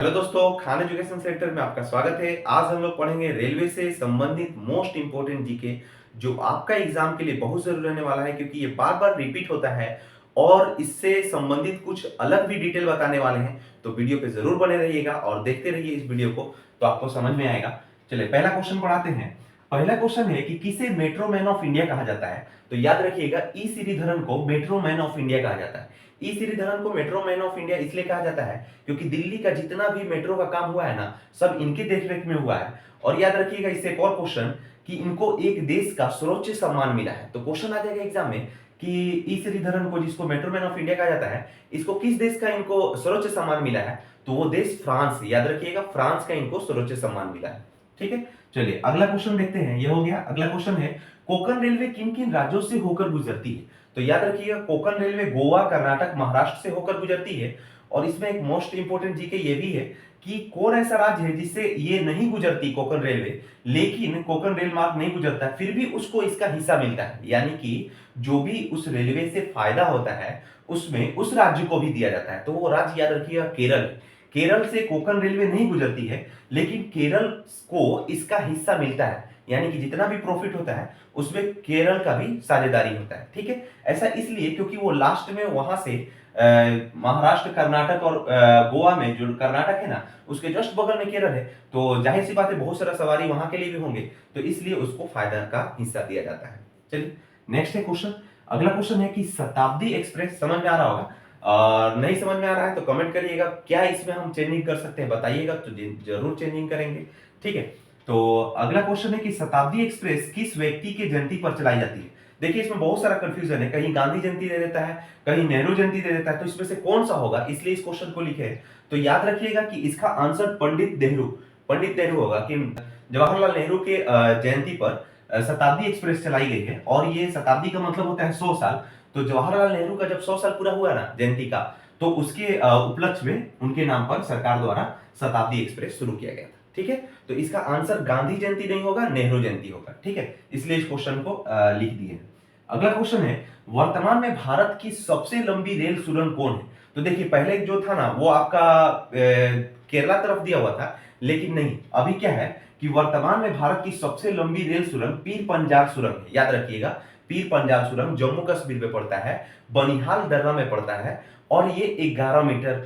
Hello दोस्तों, Khan education centre में आपका स्वागत है। आज हम लोग पढ़ेंगे रेलवे से संबंधित मोस्ट इंपोर्टेंट जीके, जो आपका एग्जाम के लिए बहुत जरूरी रहने वाला है, क्योंकि ये बार बार रिपीट होता है और इससे संबंधित कुछ अलग भी डिटेल बताने वाले हैं। तो वीडियो पे जरूर बने रहिएगा और देखते रहिए इस वीडियो को, तो आपको समझ में आएगा। चलिए पहला क्वेश्चन पढ़ाते हैं। पहला क्वेश्चन है कि किसे मेट्रो मैन ऑफ इंडिया कहा जाता है। तो याद रखिएगा, ई श्रीधरन को मेट्रो मैन ऑफ इंडिया कहा जाता है। ई श्रीधरन को मेट्रो मैन ऑफ इंडिया इसलिए कहा जाता है क्योंकि दिल्ली का जितना भी मेट्रो का काम हुआ है ना, सब इनके देखरेख में हुआ है। और याद रखिएगा इससे एक और क्वेश्चन कि इनको एक देश का सर्वोच्च सम्मान मिला है। तो क्वेश्चन आ जाएगा एग्जाम में कि ई श्रीधरन को, जिसको मेट्रो मैन ऑफ इंडिया कहा जाता है, इसको किस देश का इनको सर्वोच्च सम्मान मिला है। तो वो देश फ्रांस, याद रखिएगा फ्रांस का इनको सर्वोच्च सम्मान मिला है। ठीक है, चलिए अगला क्वेश्चन देखते हैं। ये हो गया। अगला क्वेश्चन है, कोंकण रेलवे किन किन राज्यों से होकर गुजरती है। तो याद रखिएगा कोंकण रेलवे गोवा, कर्नाटक, महाराष्ट्र से होकर गुजरती है। और इसमें एक मोस्ट इंपोर्टेंट जीके ये भी है कि कौन ऐसा राज्य है जिससे ये नहीं गुजरती कोंकण रेलवे, लेकिन कोंकण रेल मार्ग नहीं गुजरता है, फिर भी उसको इसका हिस्सा मिलता है। यानी कि जो भी उस रेलवे से फायदा होता है उसमें उस राज्य को भी दिया जाता है। तो वो राज्य याद रखिएगा केरल। केरल से कोंकण रेलवे नहीं गुजरती है, लेकिन केरल को इसका हिस्सा मिलता है। यानी कि जितना भी प्रॉफिट होता है उसमें केरल का भी साझेदारी होता है। ठीक है, ऐसा इसलिए क्योंकि वो लास्ट में वहां से महाराष्ट्र, कर्नाटक और गोवा में, जो कर्नाटक है ना उसके जस्ट बगल में केरल है, तो जाहिर सी बात है बहुत सारा सवारी वहां के लिए भी होंगे, तो इसलिए उसको फायदा का हिस्सा दिया जाता है। चलिए नेक्स्ट है क्वेश्चन। अगला क्वेश्चन है कि शताब्दी एक्सप्रेस, समझ में आ रहा होगा, और नहीं समझ में आ रहा है तो कमेंट करिएगा, क्या इसमें हम चेंजिंग कर सकते हैं बताइएगा, तो जरूर चेंजिंग करेंगे। ठीक है, तो अगला क्वेश्चन है कि शताब्दी एक्सप्रेस किस व्यक्ति की जयंती पर चलाई जाती है। देखिए इसमें बहुत सारा कंफ्यूजन है, कहीं गांधी जयंती दे देता है, कहीं नेहरू जयंती दे देता है, तो इसमें से कौन सा होगा, इसलिए इस क्वेश्चन को लिखे है। तो याद रखिएगा कि इसका आंसर पंडित नेहरू होगा, कि जवाहरलाल नेहरू के जयंती पर शताब्दी एक्सप्रेस चलाई गई है। और ये शताब्दी का मतलब होता है 100 साल। तो जवाहरलाल नेहरू का जब 100 साल पूरा हुआ ना जयंती का, तो उसके उपलक्ष्य में उनके नाम पर सरकार द्वारा शताब्दी एक्सप्रेस शुरू किया गया था। ठीक है, तो इसका आंसर गांधी जयंती नहीं होगा, नेहरू जयंती होगा। ठीक है, इसलिए इस क्वेश्चन को लिख दिए। अगला क्वेश्चन है, वर्तमान में भारत की सबसे लंबी रेल सुरंग कौन है। तो देखिए पहले जो था ना वो आपका केरला तरफ दिया हुआ था, लेकिन नहीं, अभी क्या है कि वर्तमान में भारत की सबसे लंबी रेल सुरंग पीर पंजाल सुरंग है। याद रखिएगा पीर पंजाल सुरंग जम्मू कश्मीर में पड़ता है, बनिहाल दर्रा में पड़ता है, और ये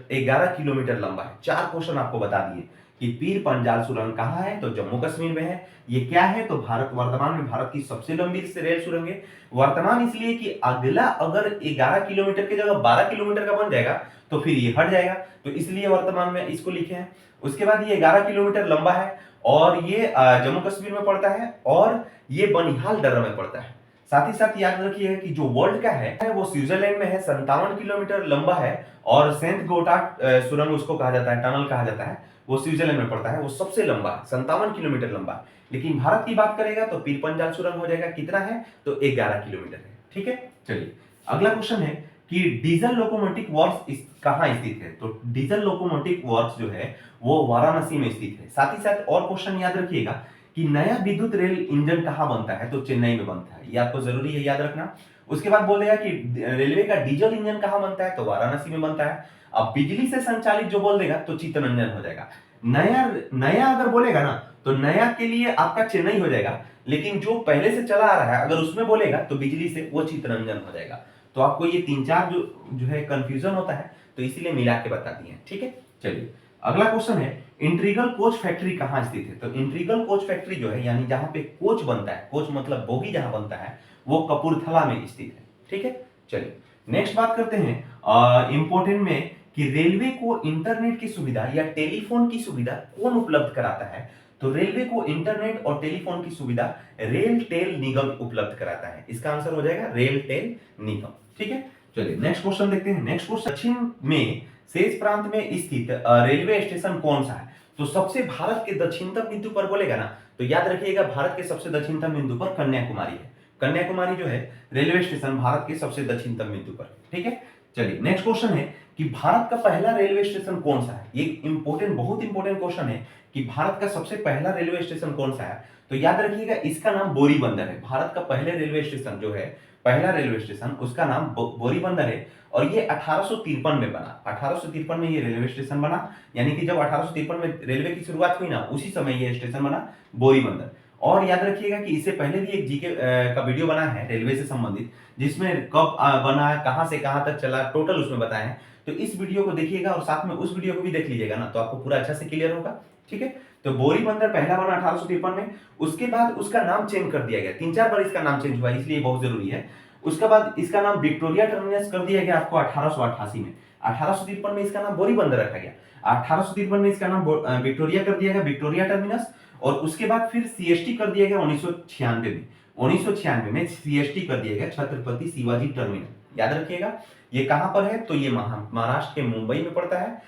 11 किलोमीटर लंबा है। चार क्वेश्चन आपको बता दिए कि पीर पंजाल सुरंग कहाँ है, तो जम्मू कश्मीर में है। ये क्या है, तो भारत, वर्तमान में भारत की सबसे लंबी रेल सुरंग है। वर्तमान इसलिए कि अगला अगर 11 किलोमीटर की जगह 12 किलोमीटर का बन जाएगा तो फिर ये हट जाएगा, तो इसलिए वर्तमान में इसको लिखे हैं। उसके बाद ये 11 किलोमीटर लंबा है और ये जम्मू कश्मीर में पड़ता है, और ये बनिहाल दर्रा में पड़ता है। साथ ही साथ याद रखिए कि जो वर्ल्ड का है वो स्विट्जरलैंड में है, 57 किलोमीटर लंबा है। और सेंट गोटार्ड सुरंग उसको कहा जाता है, टनल कहा जाता है, वो स्विट्जरलैंड में पड़ता है, वो सबसे लंबा है, 57 किलोमीटर लंबा है। लेकिन भारत की बात करेगा तो पीर पंजाल सुरंग हो जाएगा, कितना है, तो 11 किलोमीटर है। ठीक है, चलिए अगला क्वेश्चन है कि डीजल लोकोमोटिव वर्क्स कहाँ स्थित है। तो डीजल लोकोमोटिव वर्क्स जो है वो वाराणसी में स्थित है। साथ ही साथ और क्वेश्चन याद रखिएगा कि नया विद्युत रेल इंजन कहाँ बनता है, तो चेन्नई में बनता है, ये आपको जरूरी है याद रखना। उसके बाद बोलेगा कि रेलवे का डीजल इंजन कहाँ बनता है, तो वाराणसी में बनता है। अब बिजली से संचालित जो बोल देगा तो चित्तरंजन हो जाएगा। नया नया अगर बोलेगा ना तो नया के लिए आपका चेन्नई हो जाएगा, लेकिन जो पहले से चला आ रहा है अगर उसमें बोलेगा तो बिजली से वो चित्तरंजन हो जाएगा। तो आपको ये तीन चार जो है कंफ्यूजन होता है, तो इसीलिए मिला के बता दिए। ठीक है, चलिए अगला क्वेश्चन है, इंट्रीगल कोच फैक्ट्री कहाँ स्थित है। तो इंट्रीगल कोच फैक्ट्री जो है, यानी जहां पे कोच बनता है, कोच मतलब बोगी जहां बनता है, वो कपूरथला में स्थित है। ठीक है, चलिए नेक्स्ट बात करते हैं इंपोर्टेंट में कि रेलवे को इंटरनेट की सुविधा या टेलीफोन की सुविधा कौन उपलब्ध कराता है। तो रेलवे को इंटरनेट और टेलीफोन की सुविधा रेल टेल निगम उपलब्ध कराता है। इसका आंसर हो जाएगा रेल टेल निगम। ठीक है, चलिए नेक्स्ट क्वेश्चन देखते हैं। नेक्स्ट क्वेश्चन, दक्षिण में शेष प्रांत में स्थित रेलवे स्टेशन कौन सा है। तो सबसे भारत के दक्षिणतम बिंदु पर बोलेगा ना, तो याद रखिएगा भारत के सबसे दक्षिणतम बिंदु पर कन्याकुमारी है। कन्याकुमारी जो है रेलवे स्टेशन भारत के सबसे दक्षिणतम बिंदु पर। ठीक है, चलिए नेक्स्ट क्वेश्चन है कि भारत का पहला रेलवे स्टेशन कौन सा है। ये इंपोर्टेंट, बहुत इंपोर्टेंट क्वेश्चन है कि भारत का सबसे पहला रेलवे स्टेशन कौन सा है। तो याद रखिएगा इसका नाम बोरीबंदर है। भारत का पहले रेलवे स्टेशन जो है पहला रेलवे स्टेशन, उसका नाम बोरीबंदर है और ये 1853 में बना। 1853 में ये रेलवे स्टेशन बना, यानी कि जब 1853 में रेलवे की शुरुआत हुई ना, उसी समय ये स्टेशन बना बोरीबंदर। और याद रखिएगा कि इससे पहले भी एक जीके का वीडियो बना है रेलवे से संबंधित, जिसमें कब बना, कहां से कहां तक चला, टोटल उसमें बताया है। तो इस वीडियो को देखिएगा और साथ में उस वीडियो को भी देख लीजिएगा ना, तो आपको पूरा अच्छा से क्लियर होगा। ठीक है, तो बोरीबंदर पहला बना 1853 में। उसके बाद उसका नाम चेंज कर दिया गया, 3-4 बार इसका नाम चेंज हुआ, इसलिए बहुत जरूरी है। उसके बाद इसका नाम विक्टोरिया टर्मिनस कर दिया गया आपको 1888 में। 1853 में इसका नाम बोरीबंदर रखा गया, 1853 में इसका नाम विक्टोरिया कर दिया गया, विक्टोरिया टर्मिनस। और उसके बाद फिर सीएसटी कर दिया गया 1996 में। 1996 में सीएसटी कर दिया गया, छत्रपति शिवाजी टर्मिनल। याद रखिएगा ये कहां पर है, तो ये महाराष्ट्र के मुंबई में पड़ता है।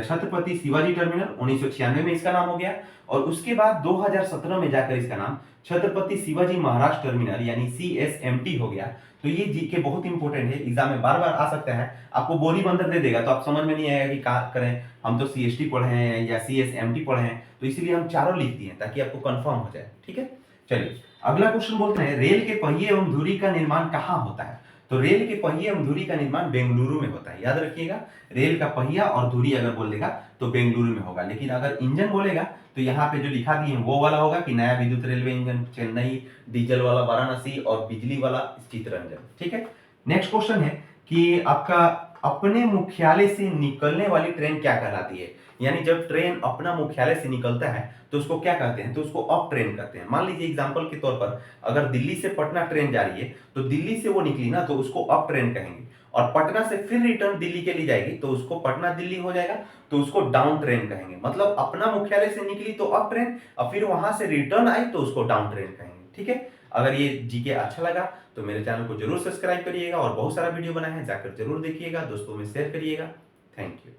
छत्रपति शिवाजी टर्मिनल 1996 में इसका नाम हो गया। और उसके बाद 2017 में जाकर इसका नाम छत्रपति शिवाजी महाराज टर्मिनल यानी सीएसएमटी हो गया। तो ये जीके बहुत इंपॉर्टेंट है, एग्जाम में बार बार आ सकता है। आपको बोरीबंदर दे देगा तो आप समझ में नहीं आएगा कि क्या करें, हम तो सीएसटी पढ़े हैं या सीएसएमटी पढ़े हैं, तो इसीलिए हम चारों लिख दिए ताकि आपको कंफर्म हो जाए। ठीक है, चलिए अगला क्वेश्चन बोलते हैं, रेल के पहिए एवं धुरी का निर्माण कहाँ होता है। तो रेल के पहिए एवं धुरी का निर्माण बेंगलुरु में होता है। याद रखिएगा, रेल का पहिया और धुरी अगर बोल देगा तो बेंगलुरु में होगा, लेकिन अगर इंजन बोलेगा तो यहाँ पे जो लिखा दिए वो वाला होगा कि नया विद्युत रेलवे इंजन चेन्नई, डीजल वाला वाराणसी और बिजली वाला चित्तरंजन। ठीक है, नेक्स्ट क्वेश्चन है कि आपका अपने मुख्यालय से निकलने वाली ट्रेन क्या कहलाती है। यानी जब ट्रेन अपना मुख्यालय से निकलता है तो उसको क्या कहते हैं, तो उसको अप ट्रेन कहते हैं। मान लीजिए एग्जांपल के तौर पर अगर दिल्ली से पटना ट्रेन जा रही है तो दिल्ली से वो निकली ना, तो उसको अप ट्रेन कहेंगे। और पटना से फिर रिटर्न दिल्ली के लिए जाएगी तो उसको पटना दिल्ली हो जाएगा, तो उसको डाउन ट्रेन कहेंगे। मतलब अपना मुख्यालय से निकली तो अप ट्रेन और फिर वहां से रिटर्न आई तो उसको डाउन ट्रेन कहेंगे। ठीक है, अगर ये जीके अच्छा लगा तो मेरे चैनल को जरूर सब्सक्राइब करिएगा और बहुत सारा वीडियो बना है, जाकर जरूर देखिएगा, दोस्तों में शेयर करिएगा। Thank you.